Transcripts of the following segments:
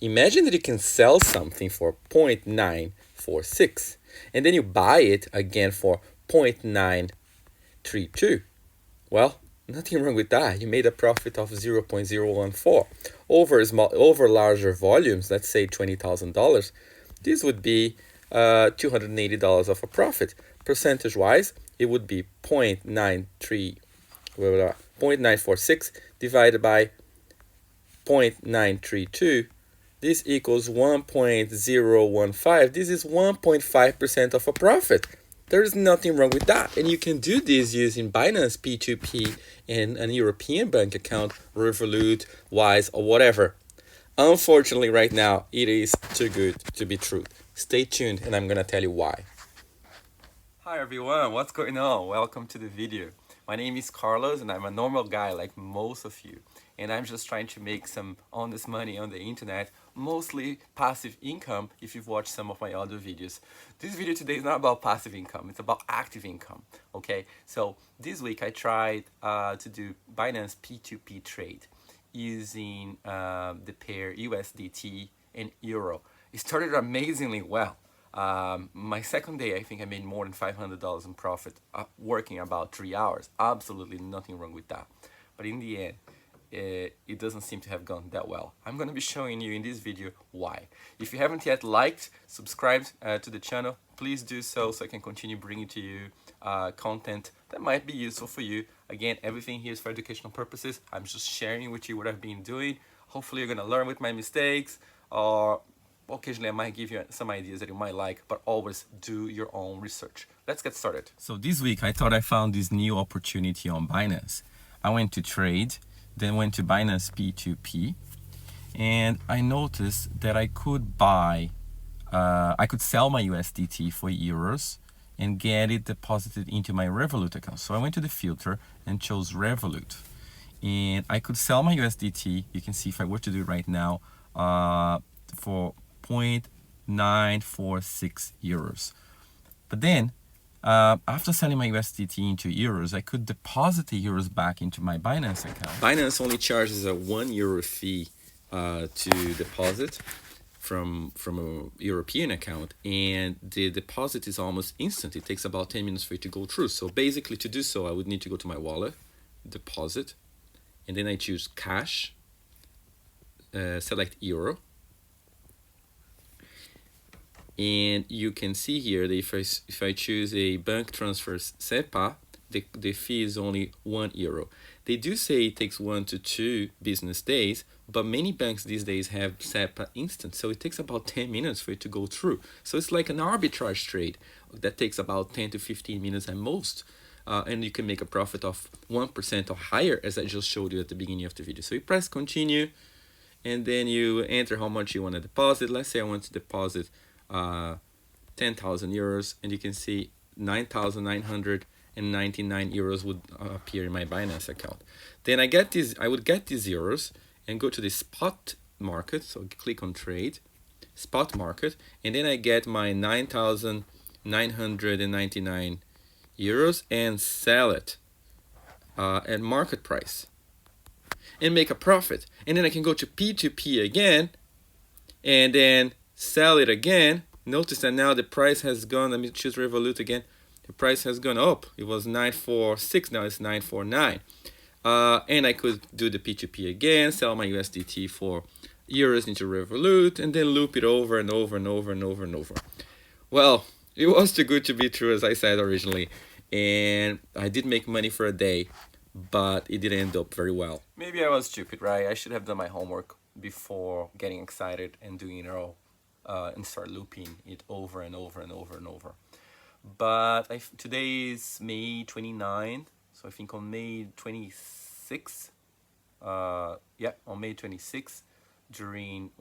imagine that you can sell something for 0.946 and then you buy it again for 0.932. Well, nothing wrong with that. You made a profit of 0.014. Over larger volumes, let's say $20,000, this would be $280 of a profit. Percentage wise, it would be 0.946 divided by 0.932. This equals 1.015. This is 1.5% of a profit. There is nothing wrong with that. And you can do this using Binance P2P and an European bank account, Revolut, Wise, or whatever. Unfortunately, right now, it is too good to be true. Stay tuned and I'm going to tell you why. Hi everyone, what's going on? Welcome to the video. My name is Carlos and I'm a normal guy like most of you. And I'm just trying to make some honest money on the internet, mostly passive income if you've watched some of my other videos. This video today is not about passive income, it's about active income, okay? So this week I tried to do Binance P2P trade using the pair USDT and EURO. It started amazingly well. My second day, I think I made more than $500 in profit, working about 3 hours. Absolutely nothing wrong with that. But in the end, it doesn't seem to have gone that well. I'm going to be showing you in this video why. If you haven't yet liked, subscribed to the channel, please do so I can continue bringing to you content that might be useful for you. Again, everything here is for educational purposes. I'm just sharing with you what I've been doing. Hopefully you're going to learn with my mistakes, or occasionally I might give you some ideas that you might like, but always do your own research. Let's get started. So this week I thought I found this new opportunity on Binance. I went to trade, then went to Binance P2P, and I noticed that I could sell my USDT for euros and get it deposited into my Revolut account. So I went to the filter and chose Revolut. And I could sell my USDT, you can see if I were to do it right now, for 0.946 euros. But then, after selling my USDT into euros, I could deposit the euros back into my Binance account. Binance only charges a €1 fee to deposit from a European account, and the deposit is almost instant. It takes about 10 minutes for it to go through. So basically, to do so, I would need to go to my wallet, deposit, and then I choose cash, select euro. And you can see here that if I choose a bank transfer SEPA, the fee is only €1. They do say it takes 1 to 2 business days, but many banks these days have SEPA instant, so it takes about 10 minutes for it to go through. So it's like an arbitrage trade that takes about 10 to 15 minutes at most, and you can make a profit of 1% or higher, as I just showed you at the beginning of the video. So you press continue, and then you enter how much you want to deposit. Let's say I want to deposit 10,000 euros, and you can see 9,999 euros would appear in my Binance account. Then I would get these euros and go to the spot market. So click on trade, spot market, and then I get my 9,999 euros and sell it at market price and make a profit. And then I can go to P2P again and then sell it again. Notice that now the price has gone. Let me choose Revolut again. The price has gone up. It was 946, now it's 949. And I could do the P2P again, sell my USDT for euros into Revolut, and then loop it over and over and over and over and over. Well, it was too good to be true, as I said originally, and I did make money for a day, but it didn't end up very well. Maybe I was stupid, right? I should have done my homework before getting excited and doing it all. And start looping it over and over and over and over. But today is May 29th, so I think on May 26th, on May 26th, during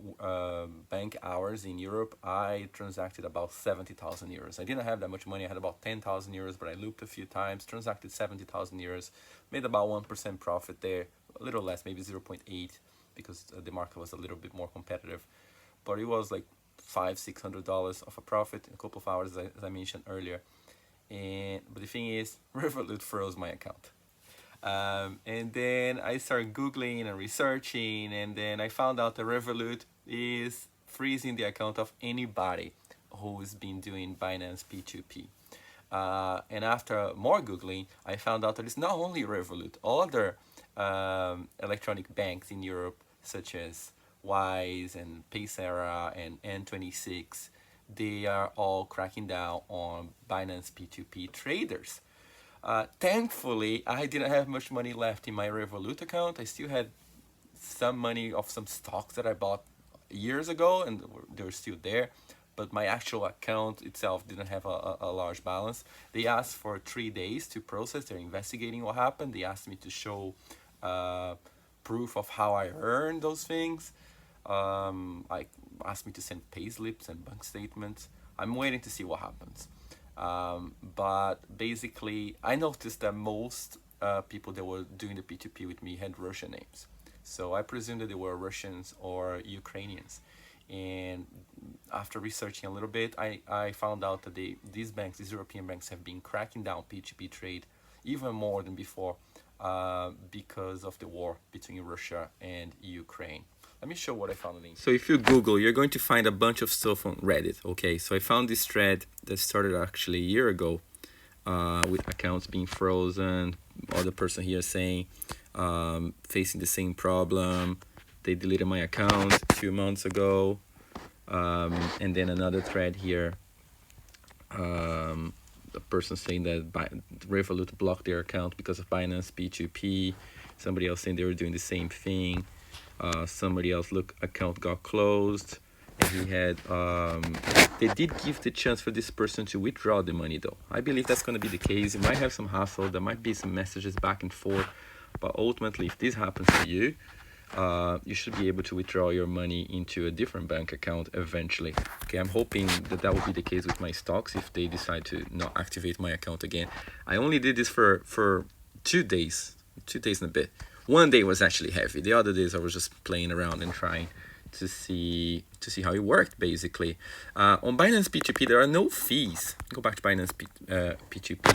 bank hours in Europe, I transacted about 70,000 euros. I didn't have that much money. I had about 10,000 euros, but I looped a few times, transacted 70,000 euros, made about 1% profit there, a little less, maybe 0.8, because the market was a little bit more competitive. But it was like $500-600 of a profit in a couple of hours, as I mentioned earlier. But the thing is, Revolut froze my account. And then I started Googling and researching, and then I found out that Revolut is freezing the account of anybody who's been doing Binance P2P. And after more Googling, I found out that it's not only Revolut, other electronic banks in Europe, such as Wise and Paysera and N26, they are all cracking down on Binance P2P traders. Thankfully, I didn't have much money left in my Revolut account. I still had some money of some stocks that I bought years ago, and they're still there. But my actual account itself didn't have a large balance. They asked for 3 days to process. They're investigating what happened. They asked me to show proof of how I earned those things. I asked me to send payslips and bank statements. I'm waiting to see what happens. But basically, I noticed that most people that were doing the P2P with me had Russian names. So I presumed that they were Russians or Ukrainians. And after researching a little bit, I found out that these banks, these European banks, have been cracking down P2P trade even more than before because of the war between Russia and Ukraine. Let me show what I found. So if you Google, you're going to find a bunch of stuff on Reddit. Okay, so I found this thread that started actually a year ago with accounts being frozen. Other person here saying facing the same problem. They deleted my account 2 months ago. And then another thread here. A person saying that Revolut blocked their account because of Binance P2P. Somebody else saying they were doing the same thing. Somebody else, look, account got closed. And he had, they did give the chance for this person to withdraw the money though. I believe that's going to be the case. You might have some hassle. There might be some messages back and forth. But ultimately, if this happens to you, you should be able to withdraw your money into a different bank account eventually. Okay, I'm hoping that will be the case with my stocks if they decide to not activate my account again. I only did this for 2 days, 2 days and a bit. One day was actually heavy. The other days I was just playing around and trying to see how it worked, basically. On Binance P2P, there are no fees. Go back to Binance P2P.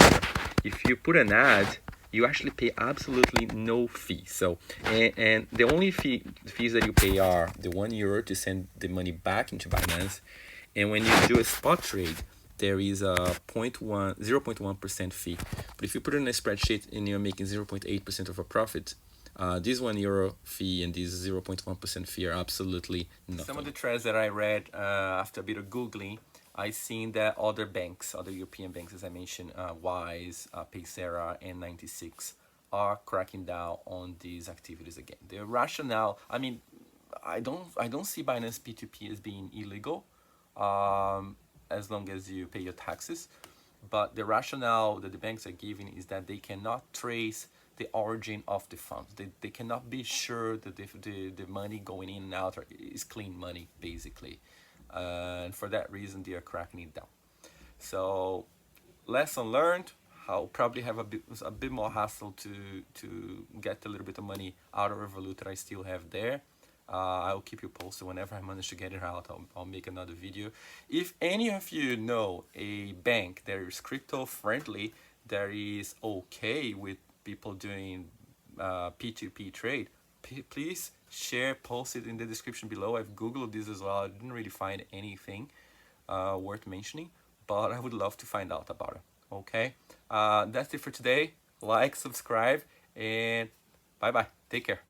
If you put an ad, you actually pay absolutely no fee. So, and the only fees that you pay are the €1 to send the money back into Binance. And when you do a spot trade, there is a 0.1% fee. But if you put it in a spreadsheet and you're making 0.8% of a profit, this €1 fee and this 0.1% fee are absolutely nothing. Some of the threads that I read after a bit of Googling, I seen that other banks, other European banks, as I mentioned, Wise, Paysera, N26, are cracking down on these activities again. The rationale, I mean, I don't see Binance P2P as being illegal, as long as you pay your taxes. But the rationale that the banks are giving is that they cannot trace the origin of the funds. They cannot be sure that the money going in and out is clean money, basically. And for that reason, they are cracking it down. So, lesson learned. I'll probably have a bit more hassle to get a little bit of money out of Revolut that I still have there. I'll keep you posted whenever I manage to get it out. I'll make another video. If any of you know a bank that is crypto friendly, that is okay with people doing P2P trade, please share, post it in the description below. I've Googled this as well. I didn't really find anything worth mentioning, but I would love to find out about it. Okay, that's it for today. Like, subscribe, and bye-bye. Take care.